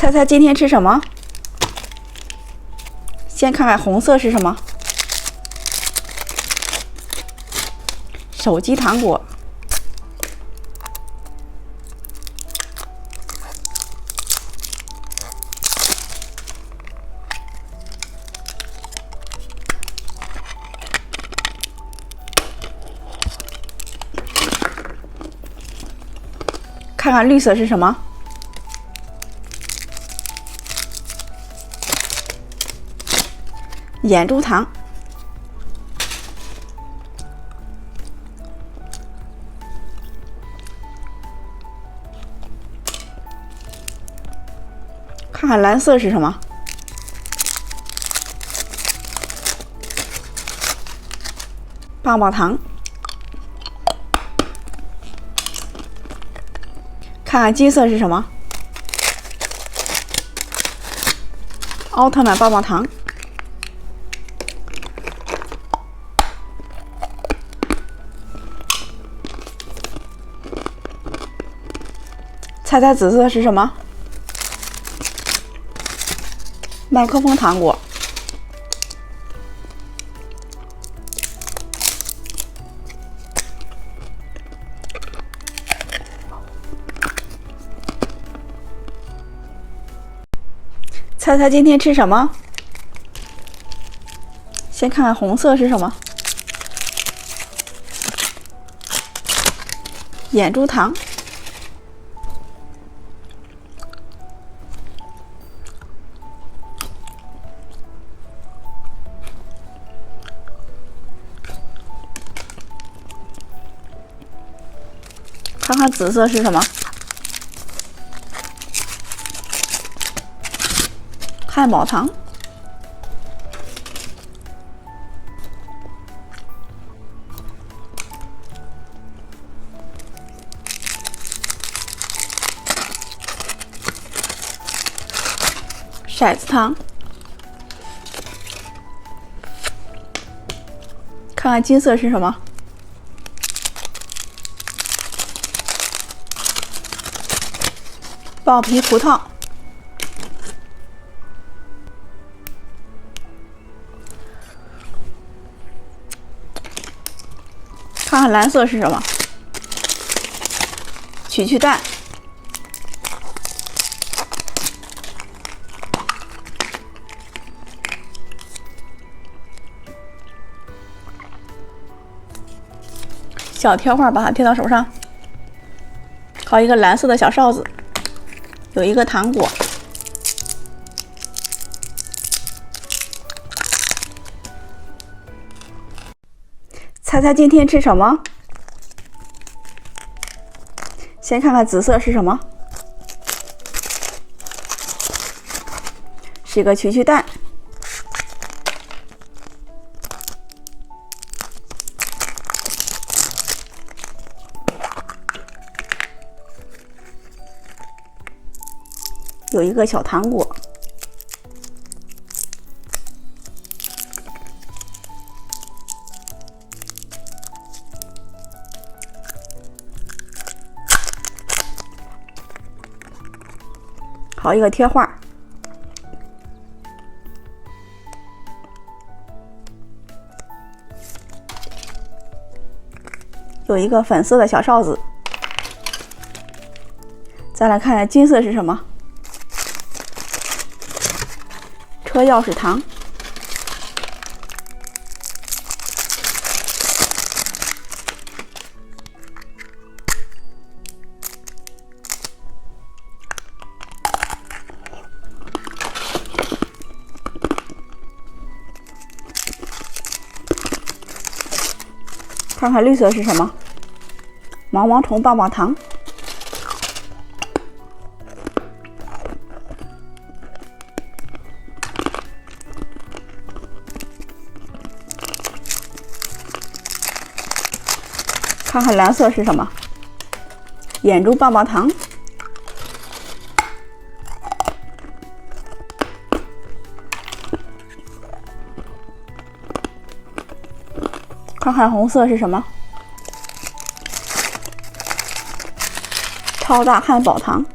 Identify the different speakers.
Speaker 1: 猜猜今天吃什么？先看看红色是什么？手机糖果。看看绿色是什么？眼珠糖。看看蓝色是什么？棒棒糖。看看金色是什么？奥特曼棒棒糖。猜猜紫色是什么？麦克风糖果。猜猜今天吃什么？先看看红色是什么？眼珠糖。看看紫色是什么？汉堡糖。骰子糖。看看金色是什么？爆皮葡萄。看看蓝色是什么？曲蛋。小贴画把它贴到手上，好一个蓝色的小哨子，有一个糖果。猜猜今天吃什么？先看看紫色是什么？是一个曲蛋。有一个小糖果。好一个贴画。有一个粉色的小哨子。再来看看金色是什么？车钥匙糖。看看绿色是什么？毛毛虫棒棒糖。看看蓝色是什么？眼珠棒棒糖。看看红色是什么？超大汉堡糖。